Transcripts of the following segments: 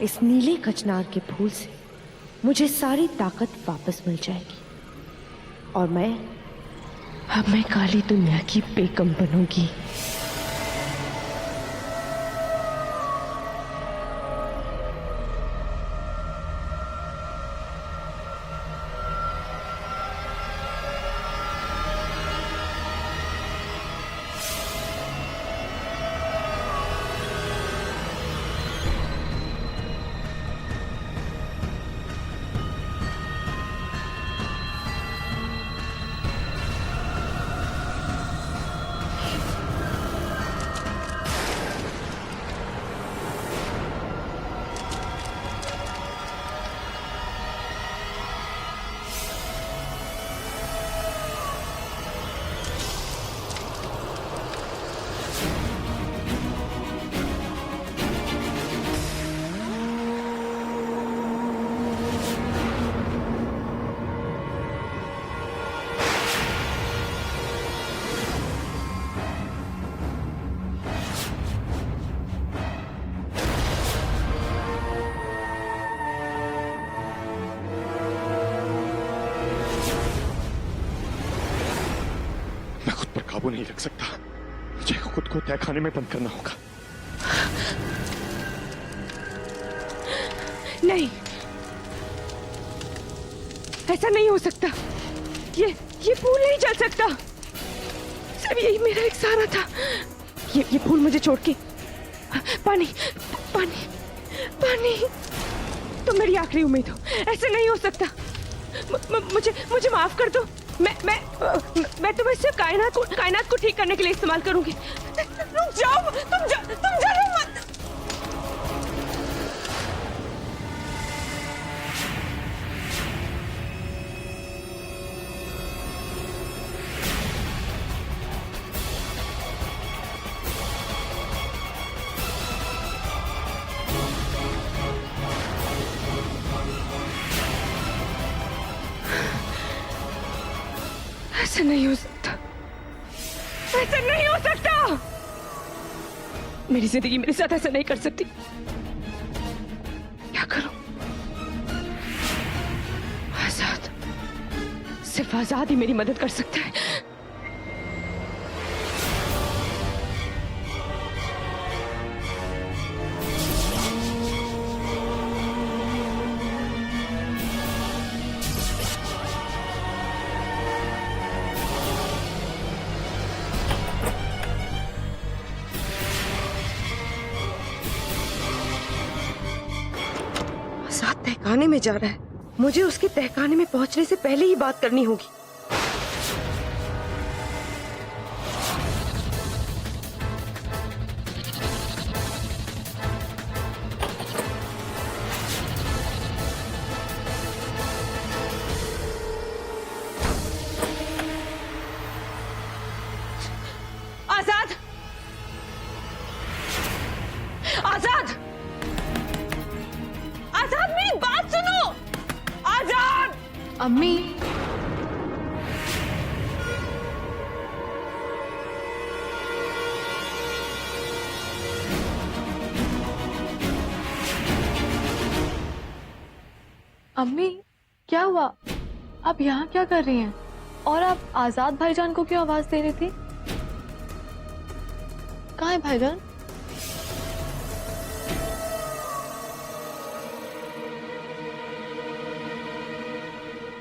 इस नीले कचनार के फूल से मुझे सारी ताकत वापस मिल जाएगी और अब मैं काली दुनिया की बेगम बनूंगी। काबू नहीं रख सकता, मुझे खुद को तहखाने में बंद करना होगा। नहीं, ऐसा नहीं हो सकता। ये फूल नहीं जल सकता। सिर्फ यही मेरा एक सहारा था। ये फूल मुझे छोड़ के पानी पानी पानी तो मेरी आखिरी उम्मीद हो। ऐसे नहीं हो सकता। मुझे माफ कर दो। मैं तुम्हें सिर्फ कायनात को ठीक करने के लिए इस्तेमाल करूंगी। रुक जाओ, तुम जरूर मत। ऐसा नहीं हो सकता। ऐसा नहीं हो सकता। मेरी जिंदगी मेरे साथ ऐसा नहीं कर सकती। क्या करूं? आजाद, सिर्फ आजाद ही मेरी मदद कर सकता है। तहखाने में जा रहा है। मुझे उसके तहखाने में पहुंचने से पहले ही बात करनी होगी। आजाद, आजाद, आजाद, मेरी बात सुनो। आजाद। अम्मी, अम्मी क्या हुआ? आप यहाँ क्या कर रही हैं? और आप आजाद भाईजान को क्यों आवाज दे रही थी? कहाँ है भाईजान?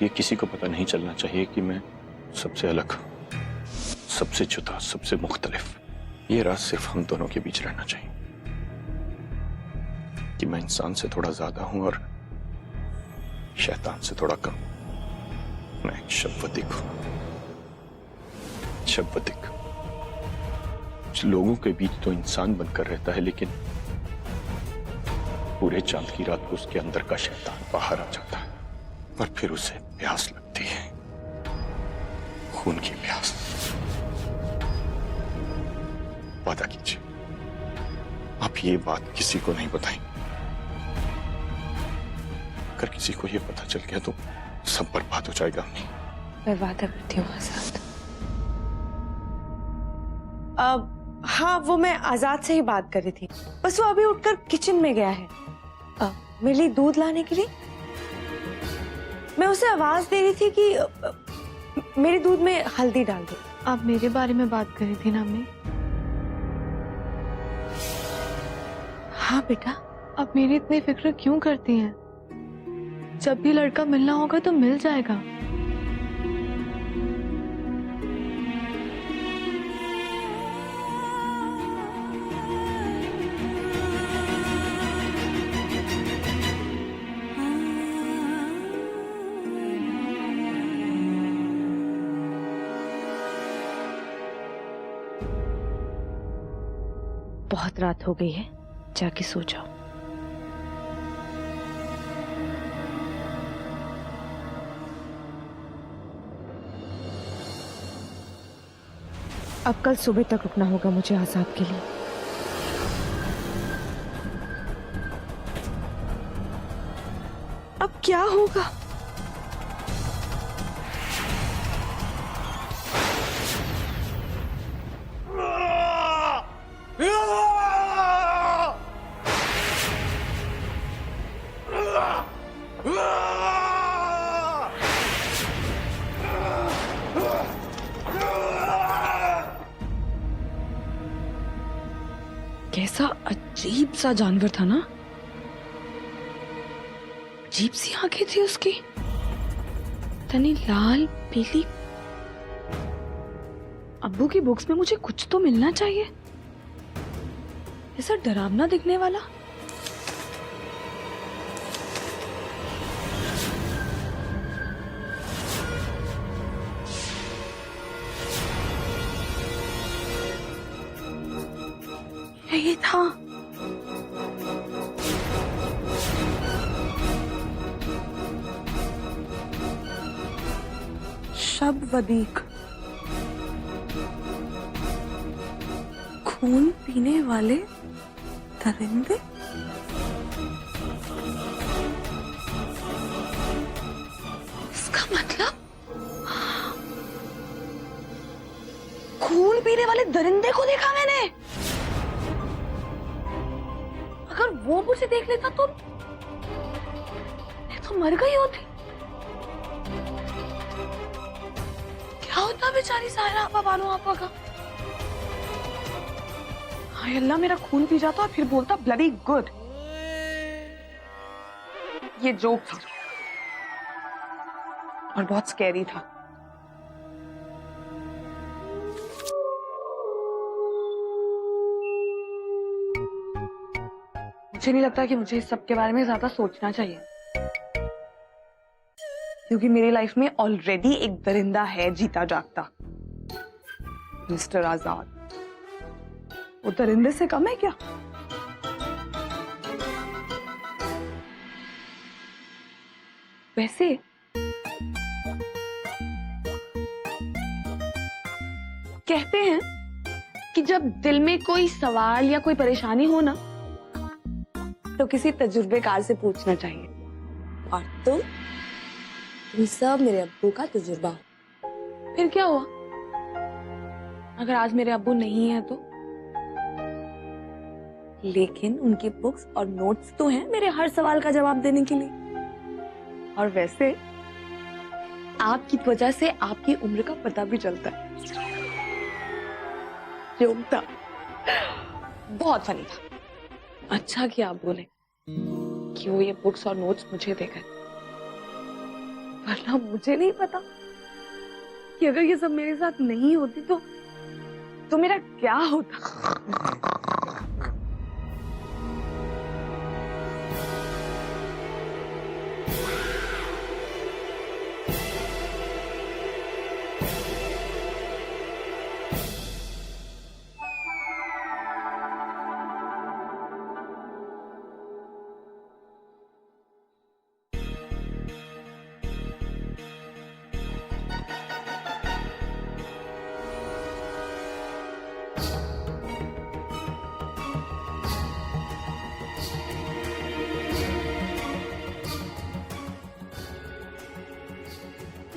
ये किसी को पता नहीं चलना चाहिए कि मैं सबसे अलग, सबसे जुदा, सबसे मुख्तलिफ। ये राज सिर्फ हम दोनों के बीच रहना चाहिए कि मैं इंसान से थोड़ा ज्यादा हूं और शैतान से थोड़ा कम। मैं एक शब्वतिक हूं। शब्वतिक लोगों के बीच तो इंसान बनकर रहता है, लेकिन पूरे चांद की रात को उसके अंदर का शैतान बाहर आ जाता है और फिर उसे प्यास लगती है, खून की प्यास। वादा कीजिए आप ये बात किसी को नहीं बताएं। अगर किसी को ये पता चल गया तो सब बर्बाद हो जाएगा। मैं वादा करती हूँ आजाद। हाँ, वो मैं आजाद से ही बात कर रही थी। बस वो अभी उठकर किचन में गया है। मेरे लिए दूध लाने के लिए? मैं उसे आवाज दे रही थी कि मेरे दूध में हल्दी डाल दो। आप मेरे बारे में बात कर रही थी ना अम्मी? हाँ बेटा। आप मेरी इतनी फिक्र क्यों करती हैं? जब भी लड़का मिलना होगा तो मिल जाएगा। बहुत रात हो गई है, जाके सो जाओ। अब कल सुबह तक रुकना होगा मुझे आजाद के लिए। अब क्या होगा? कैसा अजीब सा जानवर था ना, अजीब सी आंखें थी उसकी, तनी लाल पीली। अब्बू की बुक्स में मुझे कुछ तो मिलना चाहिए, ऐसा डरावना दिखने वाला। यही था। शब वदीक, खून पीने वाले दरिंदे। इसका मतलब खून पीने वाले दरिंदे को देखा मैंने। अगर वो मुझे देख लेता तो मैं तो मर गई होती। क्या होता बेचारी सायरा आपा, बानो आपा का। हाय अल्लाह, मेरा खून पी जाता और फिर बोलता ब्लडी गुड। ये जोक था और बहुत स्कैरी था। मुझे नहीं लगता कि मुझे इस सब के बारे में ज्यादा सोचना चाहिए, क्योंकि मेरी लाइफ में ऑलरेडी एक दरिंदा है जीता जागता, मिस्टर आजाद। वो दरिंदे से कम है क्या? वैसे कहते हैं कि जब दिल में कोई सवाल या कोई परेशानी हो ना, तो किसी तजुर्बेकार से पूछना चाहिए। और तुम सब मेरे अब्बू का तजुर्बा। फिर क्या हुआ अगर आज मेरे अब्बू नहीं है तो? लेकिन उनकी बुक्स और नोट्स तो हैं मेरे हर सवाल का जवाब देने के लिए। और वैसे आपकी वजह से आपकी उम्र का पता भी चलता है। जोक था, बहुत फनी था। अच्छा किया आप बोले कि वो ये बुक्स और नोट्स मुझे देकर, वरना मुझे नहीं पता कि अगर ये सब मेरे साथ नहीं होती तो मेरा क्या होता।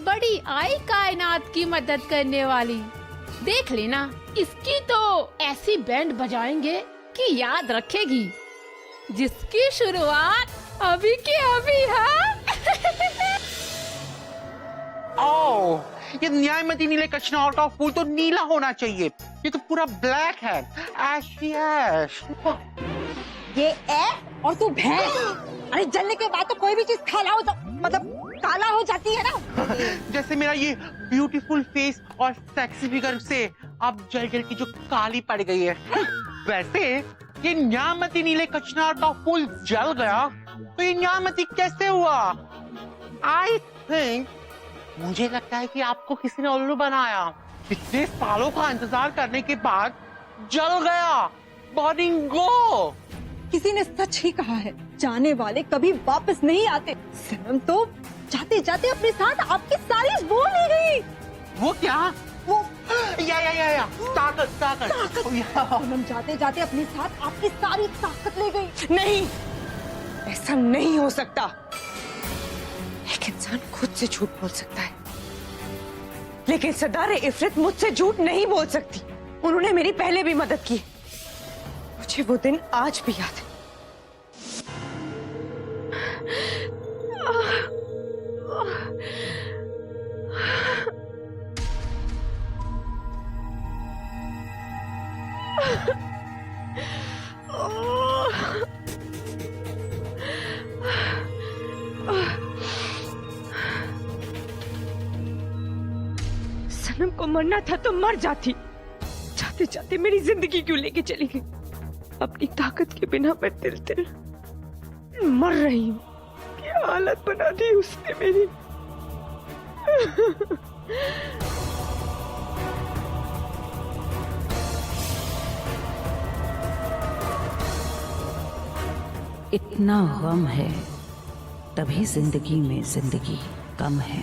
बड़ी आई कायनात की मदद करने वाली। देख लेना, इसकी तो ऐसी बैंड बजाएंगे कि याद रखेगी। जिसकी शुरुआत अभी की अभी है। ओह, ये न्यायमती नीले कचनार का फूल तो नीला होना चाहिए, ये तो पूरा ब्लैक है, ऐश ऐश। ये ए और तू भैंस। अरे जलने के बाद तो कोई भी चीज काला हो जाती है ना। जैसे मेरा ये ब्यूटीफुल फेस और सेक्सी फिगर से अब जल जल की जो काली पड़ गई है, वैसे ये न्यामती नीले कचनार का फूल जल गया तो ये न्यामती कैसे हुआ? आई थिंक, मुझे लगता है कि आपको किसी ने उल्लू बनाया। इतने सालों का इंतजार करने के बाद जल गया। मॉर्निंग गो। किसी ने सच ही कहा है, जाने वाले कभी वापस नहीं आते। सनम तो जाते जाते अपने साथ आपकी सारी वो ले गई। वो क्या? वो या ताकत। सनम जाते जाते अपने साथ आपकी सारी ताकत ले गई। नहीं, ऐसा नहीं हो सकता। एक इंसान खुद से झूठ बोल सकता है, लेकिन सरदार इफरत मुझसे झूठ नहीं बोल सकती। उन्होंने मेरी पहले भी मदद की, मुझे वो दिन आज भी याद है। सनम को मरना था तो मर जाती, जाते जाते मेरी जिंदगी क्यों लेके चली गई? अपनी ताकत के बिना मैं तिल तिल मर रही हूँ। क्या हालत बना दी उसने मेरी। इतना गम है तभी जिंदगी में जिंदगी कम है।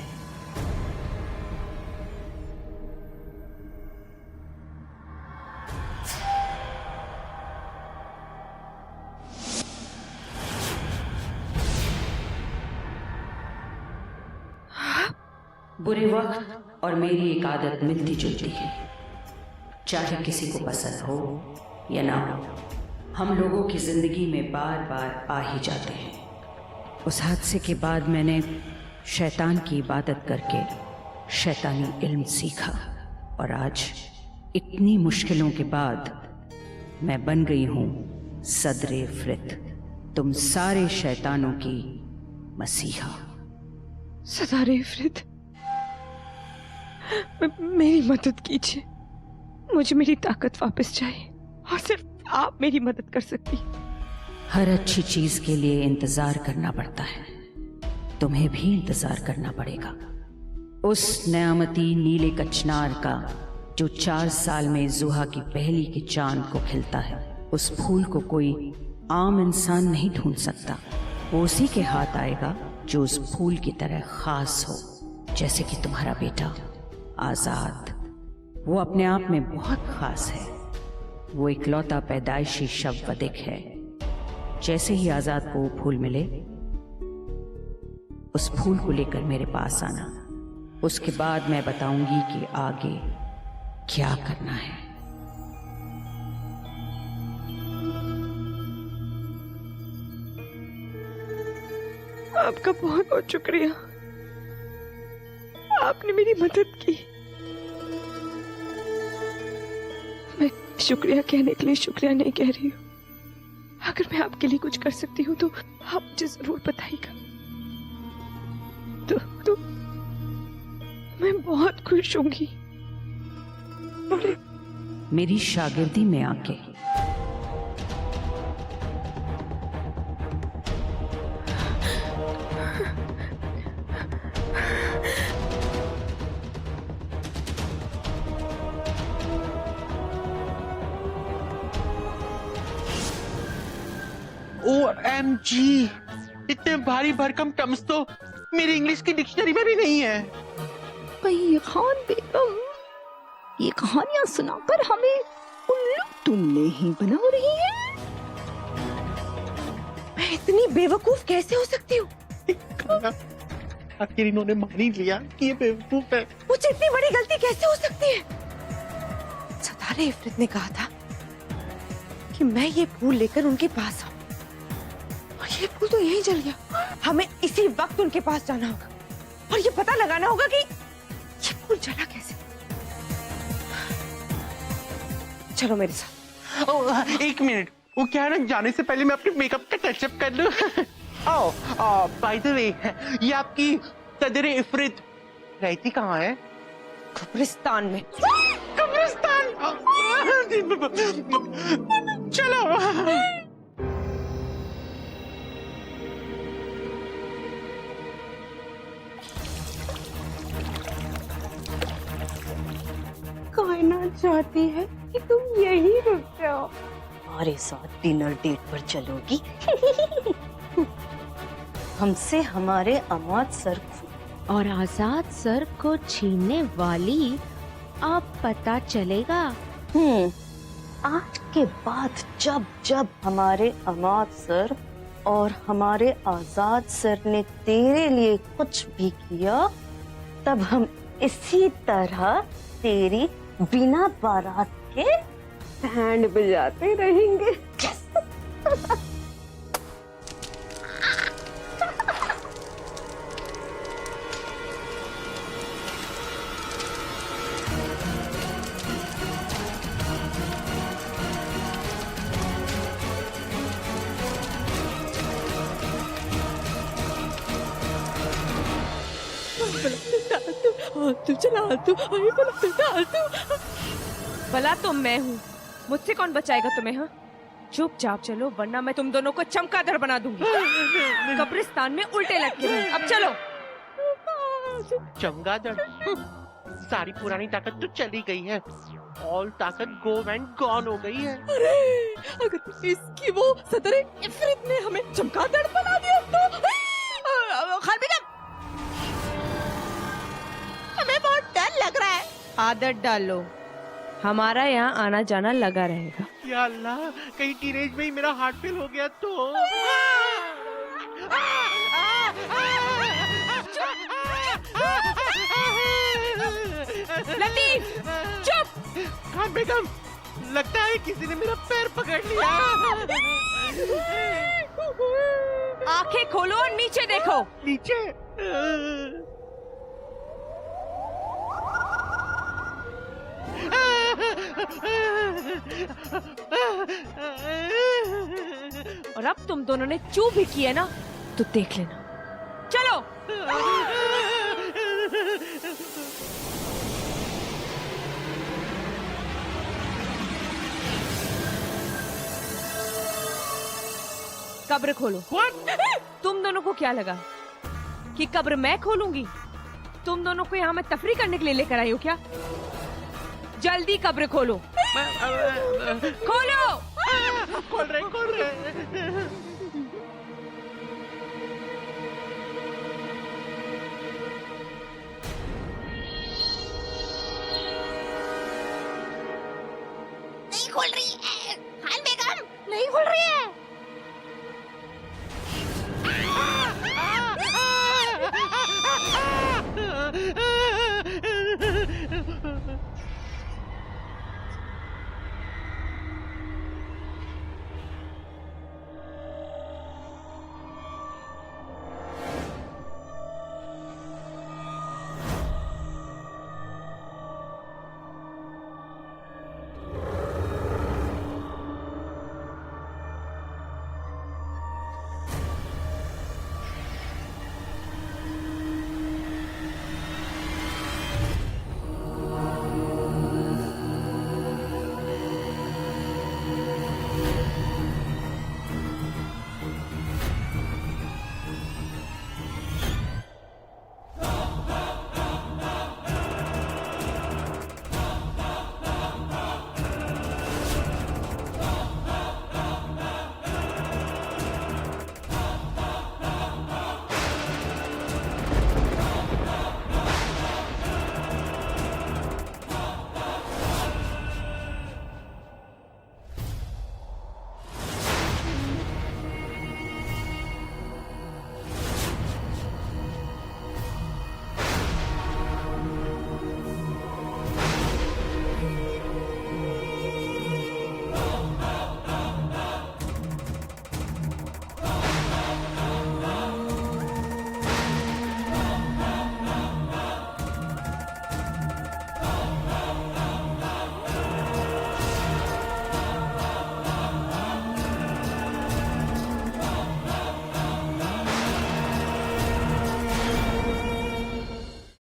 बुरे वक्त और मेरी एक आदत मिलती जुलती है, चाहे किसी को पसंद हो या ना हो, हम लोगों की जिंदगी में बार बार आ ही जाते हैं। उस हादसे के बाद मैंने शैतान की इबादत करके शैतानी इल्म सीखा और आज इतनी मुश्किलों के बाद मैं बन गई हूँ सदरे इफरत, तुम सारे शैतानों की मसीहा। सरदार इफरत, मेरी मदद कीजिए। मुझे मेरी ताकत वापस चाहिए और सिर्फ आप मेरी मदद कर सकती। हर अच्छी चीज के लिए इंतजार करना पड़ता है, तुम्हें भी इंतजार करना पड़ेगा। उस न्यामती नीले कचनार का जो 4 साल में जुहा की पहली के चांद को खिलता है, उस फूल को कोई आम इंसान नहीं ढूंढ सकता। वो उसी के हाथ आएगा जो उस फूल की तरह खास हो, जैसे कि तुम्हारा बेटा आजाद। वो अपने आप में बहुत खास है। वो इकलौता पैदाइशी शववधिक है। जैसे ही आजाद को फूल मिले, उस फूल को लेकर मेरे पास आना। उसके बाद मैं बताऊंगी कि आगे क्या करना है। आपका बहुत बहुत शुक्रिया, आपने मेरी मदद की। मैं शुक्रिया कहने के लिए शुक्रिया नहीं कह रही हूँ। अगर मैं आपके लिए कुछ कर सकती हूँ तो आप मुझे जरूर बताइएगा। तो मैं बहुत खुश होंगी। मेरी शागिर्दी में आके OMG, इतने भारी भरकम टर्म्स तो मेरी इंग्लिश की डिक्शनरी में भी नहीं है। कहीं खान बेगम, ये कहानियां सुनाकर हमें उल्लू तो नहीं बना रही है। मैं इतनी बेवकूफ कैसे हो सकती हूँ? आखिर इन्होंने मान ही लिया कि ये बेवकूफ है। मुझे इतनी बड़ी गलती कैसे हो सकती है? सरदार इफरत ने कहा था कि मैं ये फूल लेकर उनके पास आऊं। ये फूल तो यहीं जल गया। हमें इसी वक्त उनके पास जाना होगा और ये पता लगाना होगा कि ये फूल जला कैसे। चलो मेरे साथ। एक मिनट, वो क्या है ना, जाने से पहले मैं अपने मेकअप का टचअप कर लूं। बाय द वे, ये आपकी सदरे इफरित रहती कहाँ है? कब्रिस्तान में। कब्रिस्तान। चलो। कायनात चाहती है कि तुम यहीं रुक जाओ। हमारे साथ डिनर डेट पर चलोगी? हमसे हमारे अमाद सर और आजाद सर को छीनने वाली अब पता चलेगा। आज के बाद जब जब हमारे अमाद सर और हमारे आजाद सर ने तेरे लिए कुछ भी किया, तब हम इसी तरह तेरी बिना बारात के बैंड बजाते रहेंगे। भला तो मैं हूँ, मुझसे कौन बचाएगा तुम्हें? हाँ, चुपचाप चलो वरना मैं तुम दोनों को चमगादड़ बना दूंगी। कब्रिस्तान में उल्टे लटके रहे। अब चलो। चमगादड़? सारी पुरानी ताकत तो चली गई है, ऑल ताकत गो एंड गॉन हो गई है। अरे अगर इसकी वो सदरे इफरित ने हमें चमगादड़ बना दिया तो खालबिगम, हमें बहुत डर लग रहा है। आदत डालो, हमारा यहाँ आना जाना लगा रहेगा। या अल्लाह, कहीं टीनेज में ही मेरा हार्ट फेल हो गया तो। लतीफ, चुप। खान बेगम, लगता है किसी ने मेरा पैर पकड़ लिया। आंखें खोलो और नीचे देखो। नीचे? और अब तुम दोनों ने चू भी किया ना तो देख लेना। चलो। कब्र खोलो। तुम दोनों को क्या लगा कि कब्र मैं खोलूंगी? तुम दोनों को यहाँ मैं तफरी करने के लिए लेकर आई हो क्या? जल्दी कब्र खोलो। खोलो। खोल रहे।